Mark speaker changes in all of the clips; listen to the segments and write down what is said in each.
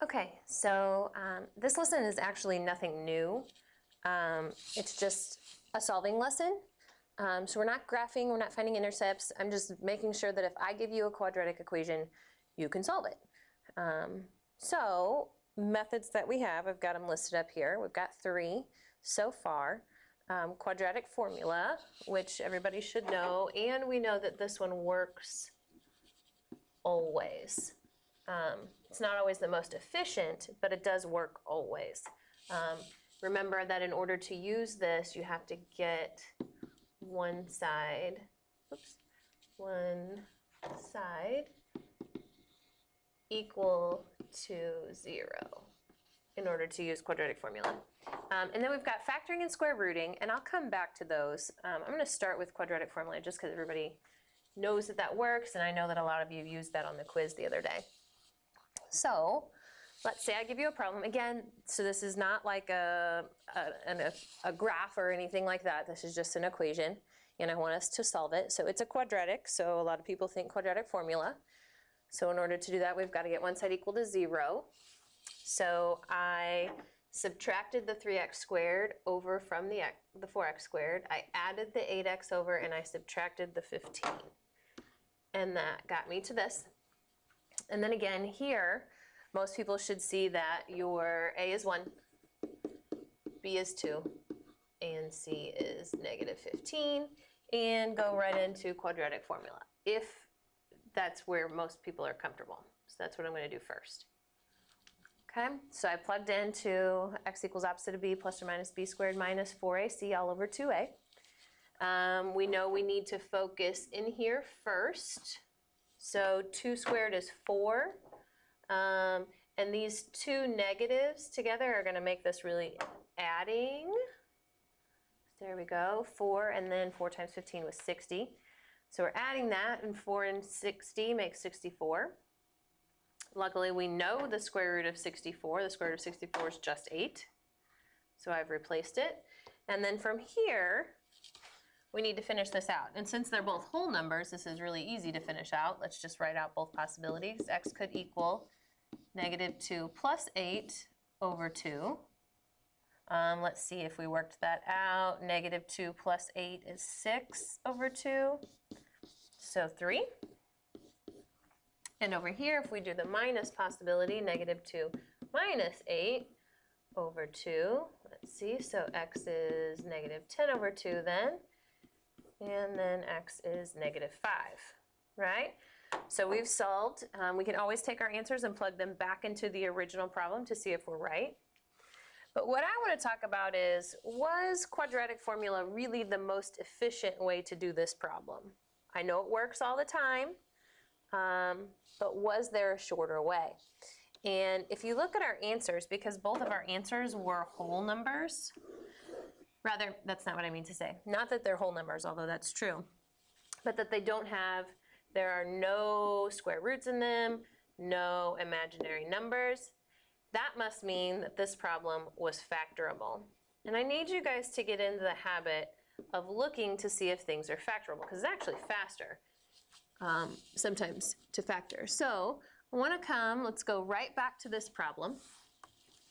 Speaker 1: Okay, so this lesson is actually nothing new. It's just a solving lesson. So we're not graphing, we're not finding intercepts. I'm just making sure that if I give you a quadratic equation, you can solve it. So methods that we have, I've got them listed up here. We've got 3 so far. Quadratic formula, which everybody should know, and we know that this one works always. It's not always the most efficient, but it does work always. Remember that in order to use this, you have to get one side equal to 0 in order to use quadratic formula. And then we've got factoring and square rooting, and I'll come back to those. I'm going to start with quadratic formula just because everybody knows that that works, and I know that a lot of you used that on the quiz the other day. So let's say I give you a problem. Again, so this is not like a graph or anything like that. This is just an equation, and I want us to solve it. So it's a quadratic, so a lot of people think quadratic formula. So in order to do that, we've got to get one side equal to 0. So I subtracted the 3x squared over from the 4x squared. I added the 8x over, and I subtracted the 15. And that got me to this. And then again here, most people should see that your a is 1, b is 2, and c is negative 15, and go right into quadratic formula, if that's where most people are comfortable. So that's what I'm going to do first. Okay, so I plugged into x equals opposite of b plus or minus b squared minus 4ac all over 2a. We know we need to focus in here first. So 2 squared is 4. And these two negatives together are going to make this really adding. There we go, 4, and then 4 times 15 was 60. So we're adding that, and 4 and 60 makes 64. Luckily, we know the square root of 64. The square root of 64 is just 8. So I've replaced it. And then from here, we need to finish this out. And since they're both whole numbers, this is really easy to finish out. Let's just write out both possibilities. X could equal negative 2 plus 8 over 2. Let's see if we worked that out. Negative 2 plus 8 is 6 over 2. So 3. And over here, if we do the minus possibility, negative 2 minus 8 over 2. Let's see, so x is negative 10 over 2 then. And then x is negative 5, right? So we've solved. We can always take our answers and plug them back into the original problem to see if we're right. But what I want to talk about is, was quadratic formula really the most efficient way to do this problem? I know it works all the time, but was there a shorter way? And if you look at our answers, because both of our answers were whole numbers, rather, that's not what I mean to say. Not that they're whole numbers, although that's true, but that they don't have, there are no square roots in them, no imaginary numbers. That must mean that this problem was factorable. And I need you guys to get into the habit of looking to see if things are factorable, because it's actually faster sometimes to factor. So I want to let's go right back to this problem.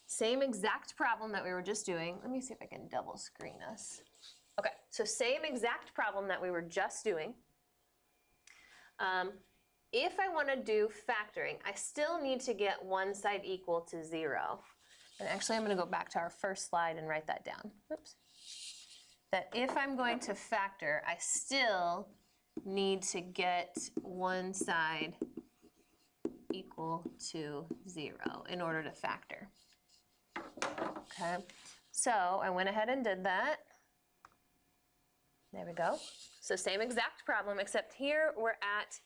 Speaker 1: Same exact problem that we were just doing. Let me see if I can double screen us. Okay, so same exact problem that we were just doing. If I want to do factoring, I still need to get one side equal to 0. And actually, I'm going to go back to our first slide and write that down. Oops. That if I'm going to factor, I still need to get one side equal to 0 in order to factor. Okay, so I went ahead and did that. There we go. So same exact problem, except here we're at,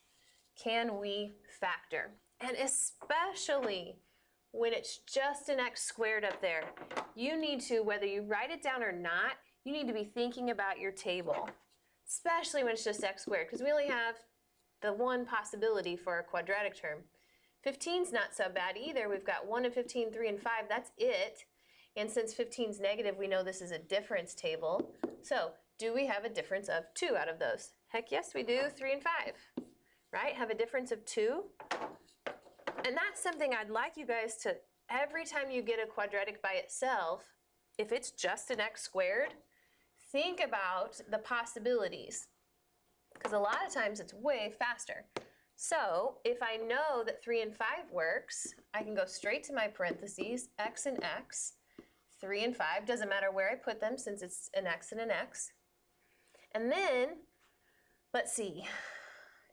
Speaker 1: can we factor? And especially when it's just an x squared up there, you need to, whether you write it down or not, you need to be thinking about your table, especially when it's just x squared, because we only have the one possibility for a quadratic term. 15's not so bad either. We've got 1 and 15, 3 and 5, that's it. And since 15's negative, we know this is a difference table. So do we have a difference of 2 out of those? Heck yes, we do. 3 and 5, right? Have a difference of 2. And that's something I'd like you guys to every time you get a quadratic by itself, if it's just an x squared, think about the possibilities, because a lot of times it's way faster. So if I know that 3 and 5 works, I can go straight to my parentheses, x and x. 3 and 5, doesn't matter where I put them since it's an x and an x. And then, let's see,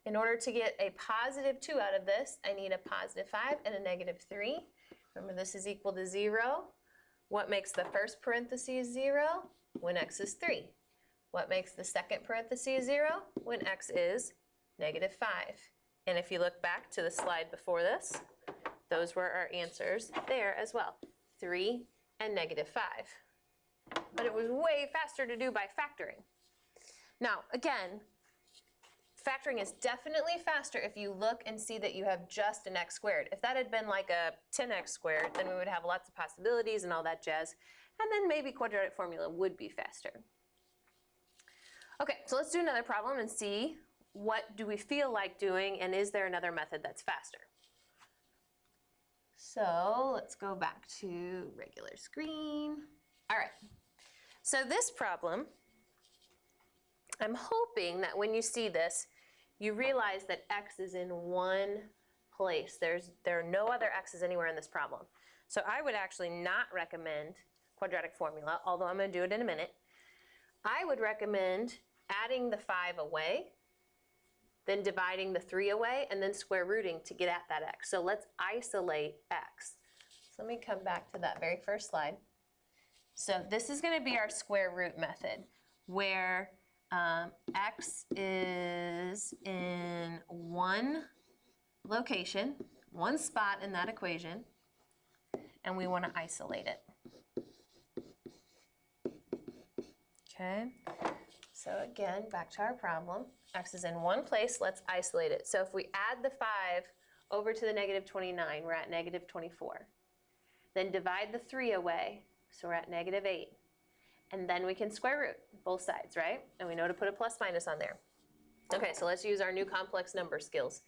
Speaker 1: in order to get a positive 2 out of this, I need a positive 5 and a negative 3. Remember, this is equal to 0. What makes the first parenthesis 0? When x is 3. What makes the second parenthesis 0? When x is negative 5. And if you look back to the slide before this, those were our answers there as well, 3 and negative 5. But it was way faster to do by factoring. Now, again, factoring is definitely faster if you look and see that you have just an x squared. If that had been like a 10x squared, then we would have lots of possibilities and all that jazz, and then maybe quadratic formula would be faster. Okay, so let's do another problem and see what do we feel like doing, and is there another method that's faster? So let's go back to regular screen. All right, so this problem, I'm hoping that when you see this, you realize that x is in one place. There are no other x's anywhere in this problem. So I would actually not recommend quadratic formula, although I'm going to do it in a minute. I would recommend adding the 5 away, then dividing the 3 away, and then square rooting to get at that x. So let's isolate x. So let me come back to that very first slide. So this is going to be our square root method, where x is in one location, one spot in that equation, and we want to isolate it. Okay, so again, back to our problem. X is in one place, let's isolate it. So if we add the 5 over to the negative 29, we're at negative 24. Then divide the 3 away, so we're at negative 8. And then we can square root both sides, right? And we know to put a plus minus on there. Okay, so let's use our new complex number skills.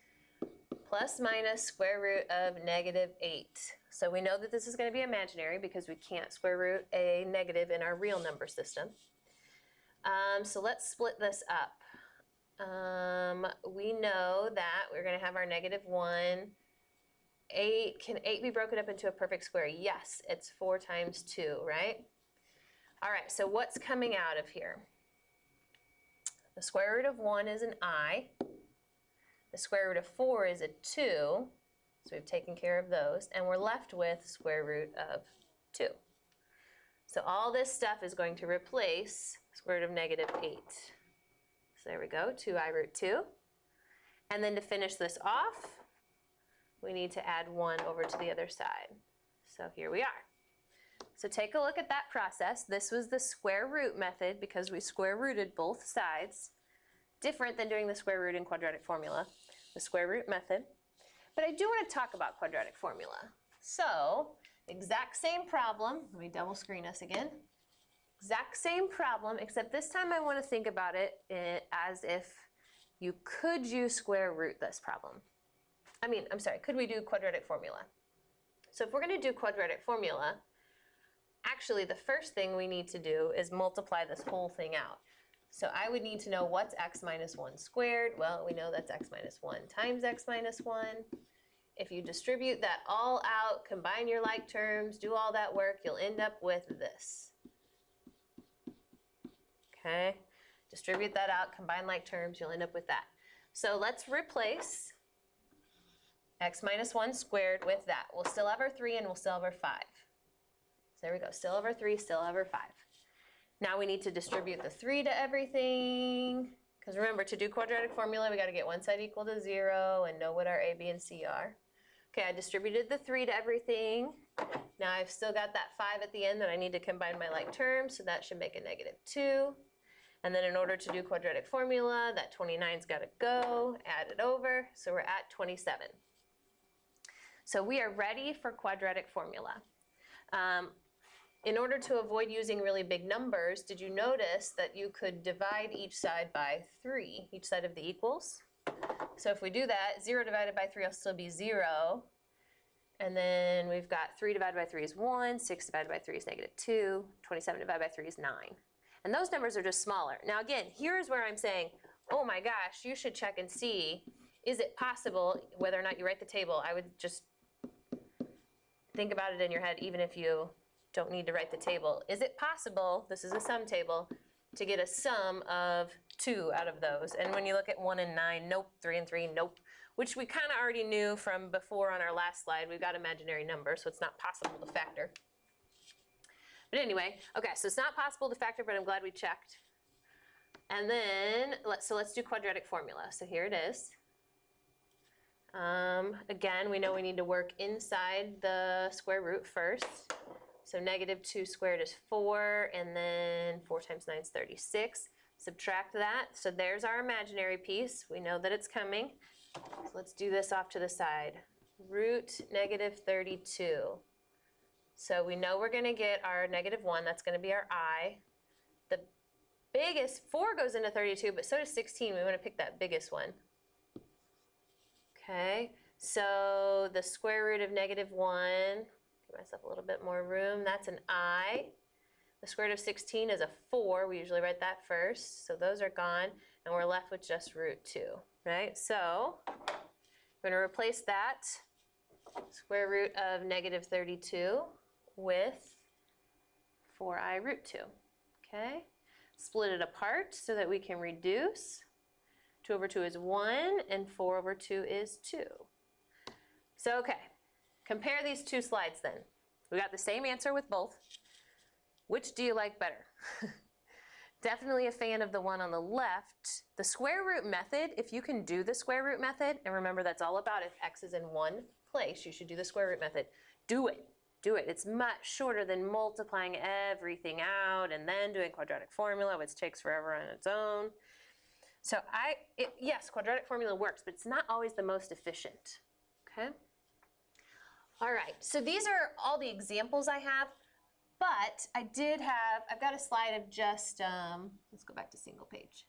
Speaker 1: Plus minus square root of negative 8. So we know that this is going to be imaginary because we can't square root a negative in our real number system. So let's split this up. We know that we're going to have our negative 1. 8, can 8 be broken up into a perfect square? Yes, it's 4 times 2, right? All right, so what's coming out of here? The square root of 1 is an I. The square root of 4 is a 2. So we've taken care of those. And we're left with square root of 2. So all this stuff is going to replace square root of negative 8. So there we go, 2i root 2. And then to finish this off, we need to add 1 over to the other side. So here we are. So take a look at that process. This was the square root method because we square rooted both sides. Different than doing the square root in quadratic formula, the square root method. But I do want to talk about quadratic formula. So exact same problem. Let me double screen us again. Exact same problem, except this time I want to think about it as if you could use square root this problem. Could we do quadratic formula? So if we're going to do quadratic formula, actually the first thing we need to do is multiply this whole thing out. So I would need to know what's x minus 1 squared. Well, we know that's x minus 1 times x minus 1. If you distribute that all out, combine your like terms, do all that work, you'll end up with this. Okay, distribute that out, combine like terms, you'll end up with that. So let's replace x minus 1 squared with that. We'll still have our 3 and we'll still have our 5. So there we go, still have our 3, still have our 5. Now we need to distribute the 3 to everything, because remember, to do quadratic formula, we got to get one side equal to 0 and know what our a, b, and c are. Okay, I distributed the 3 to everything. Now I've still got that 5 at the end that I need to combine my like terms, so that should make a negative 2. And then in order to do quadratic formula, that 29's got to go, add it over, so we're at 27. So we are ready for quadratic formula. In order to avoid using really big numbers, did you notice that you could divide each side by 3, each side of the equals? So if we do that, 0 divided by 3 will still be 0. And then we've got 3 divided by 3 is 1, 6 divided by 3 is -2, 27 divided by 3 is 9. And those numbers are just smaller. Now again, here's where I'm saying, oh my gosh, you should check and see, is it possible, whether or not you write the table, I would just think about it in your head, even if you don't need to write the table. Is it possible, this is a sum table, to get a sum of 2 out of those? And when you look at 1 and 9, nope. 3 and 3, nope. Which we kind of already knew from before on our last slide. We've got imaginary numbers, so it's not possible to factor. But anyway, okay, so it's not possible to factor, but I'm glad we checked. And then, let's do quadratic formula. So here it is. Again, we know we need to work inside the square root first. So -2 squared is 4, and then 4 times 9 is 36. Subtract that, so there's our imaginary piece. We know that it's coming. So let's do this off to the side. Root -32. So we know we're going to get our -1, that's going to be our I. The biggest, 4 goes into 32, but so does 16. We want to pick that biggest one. Okay, so the square root of -1, give myself a little bit more room, that's an I. The square root of 16 is a 4, we usually write that first, so those are gone, and we're left with just root 2, right? So we're going to replace that square root of -32 with 4i root 2, okay? Split it apart so that we can reduce. 2 over 2 is 1, and 4 over 2 is 2. So, okay, compare these two slides then. We got the same answer with both. Which do you like better? Definitely a fan of the one on the left. The square root method, if you can do the square root method, and remember that's all about if x is in one place, you should do the square root method. Do it. Do it. It's much shorter than multiplying everything out and then doing quadratic formula, which takes forever on its own. So yes, quadratic formula works, but it's not always the most efficient, okay? All right, so these are all the examples I have, but I've got a slide of just, let's go back to single page.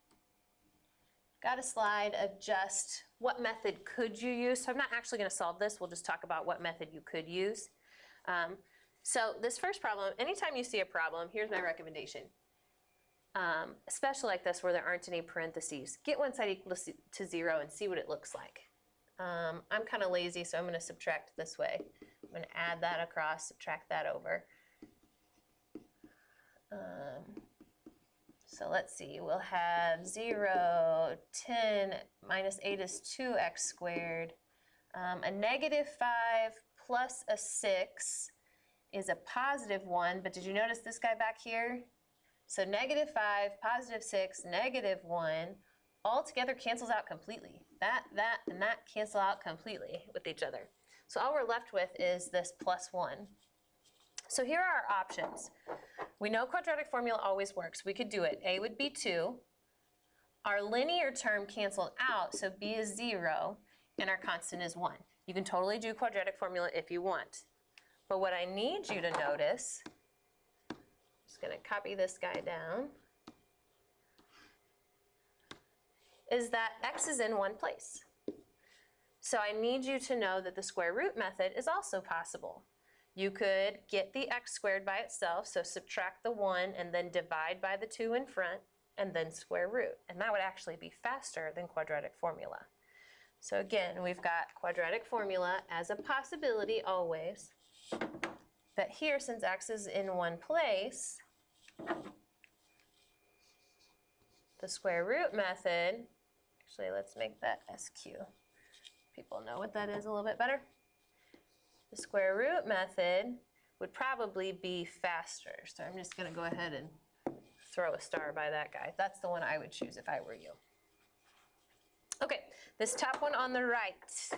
Speaker 1: Got a slide of just what method could you use. So I'm not actually gonna solve this, we'll just talk about what method you could use. So this first problem, anytime you see a problem, here's my recommendation. Especially like this where there aren't any parentheses. Get one side equal to 0 and see what it looks like. I'm kind of lazy, so I'm going to subtract this way. I'm going to add that across, subtract that over. So let's see, we'll have 0, 10, minus 8 is 2x squared. A -5 plus a 6 is a +1, but did you notice this guy back here? So -5, +6, -1, all together cancels out completely. That, and that cancel out completely with each other. So all we're left with is this +1. So here are our options. We know quadratic formula always works. We could do it. A would be 2. Our linear term canceled out, so b is 0, and our constant is 1. You can totally do quadratic formula if you want. But what I need you to notice, just going to copy this guy down, is that x is in one place. So I need you to know that the square root method is also possible. You could get the x squared by itself, so subtract the 1 and then divide by the 2 in front and then square root. And that would actually be faster than quadratic formula. So again, we've got quadratic formula as a possibility always. But here, since x is in one place, the square root method, actually let's make that SQ. People know what that is a little bit better. The square root method would probably be faster. So I'm just going to go ahead and throw a star by that guy. That's the one I would choose if I were you. Okay, this top one on the right.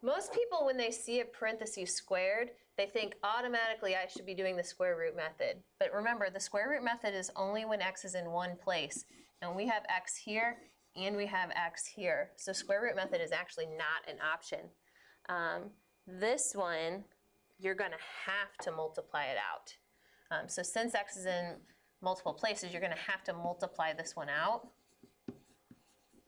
Speaker 1: Most people, when they see a parenthesis squared, they think automatically I should be doing the square root method. But remember, the square root method is only when x is in one place. And we have x here and we have x here. So square root method is actually not an option. This one, you're going to have to multiply it out. So since x is in multiple places, you're going to have to multiply this one out,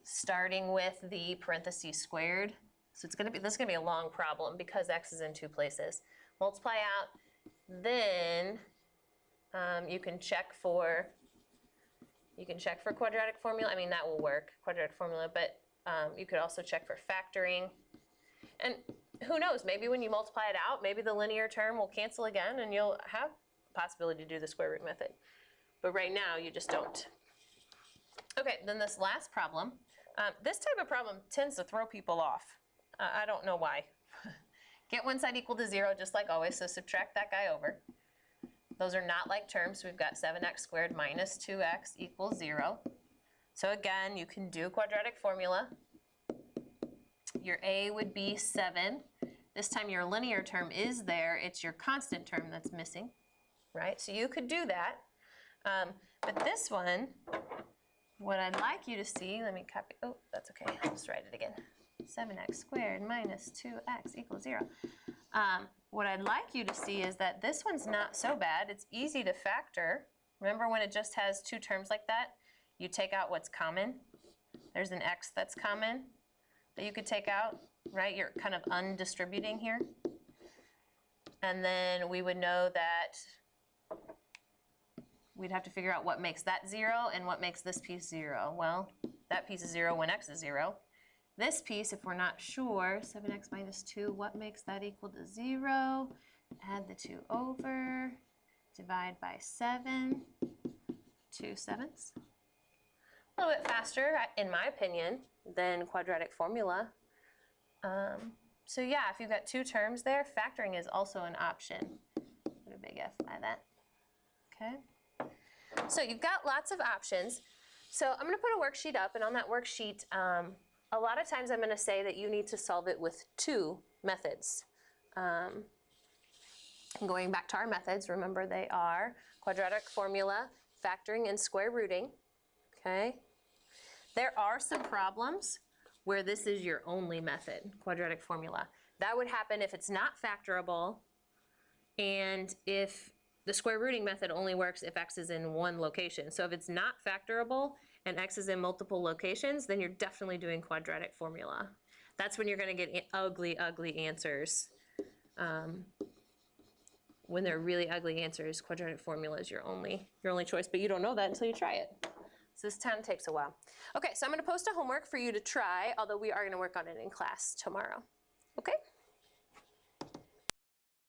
Speaker 1: starting with the parentheses squared. So it's going to be, this is going to be a long problem because x is in two places. Multiply out, then you can check for quadratic formula. I mean, that will work, quadratic formula, but you could also check for factoring. And who knows, maybe when you multiply it out, maybe the linear term will cancel again and you'll have the possibility to do the square root method. But right now, you just don't. Okay, then this last problem. This type of problem tends to throw people off. I don't know why. Get one side equal to 0 just like always, so subtract that guy over. Those are not like terms. We've got 7x squared minus 2x equals 0. So again, you can do quadratic formula. Your a would be 7. This time your linear term is there. It's your constant term that's missing, right? So you could do that. But this one, what I'd like you to see, let me copy, oh, that's okay, I'll just write it again. 7x squared minus 2x equals 0. What I'd like you to see is that this one's not so bad. It's easy to factor. Remember when it just has two terms like that? You take out what's common. There's an x that's common that you could take out, right? You're kind of undistributing here. And then we would know that we'd have to figure out what makes that 0 and what makes this piece 0. Well, that piece is 0 when x is 0. This piece, if we're not sure, 7x minus 2, what makes that equal to 0? Add the 2 over, divide by 7, 2 sevenths. A little bit faster, in my opinion, than quadratic formula. So yeah, if you've got two terms there, factoring is also an option. Put a big F by that. Okay. So you've got lots of options. So I'm going to put a worksheet up, and on that worksheet, a lot of times I'm going to say that you need to solve it with two methods. Going back to our methods, remember they are quadratic formula, factoring, and square rooting. Okay. There are some problems where this is your only method, quadratic formula. That would happen if it's not factorable and if the square rooting method only works if x is in one location. So if it's not factorable and x is in multiple locations, then you're definitely doing quadratic formula. That's when you're going to get ugly, ugly answers. When they're really ugly answers, quadratic formula is your only choice, but you don't know that until you try it. So this time takes a while. Okay, so I'm going to post a homework for you to try, although we are going to work on it in class tomorrow. Okay?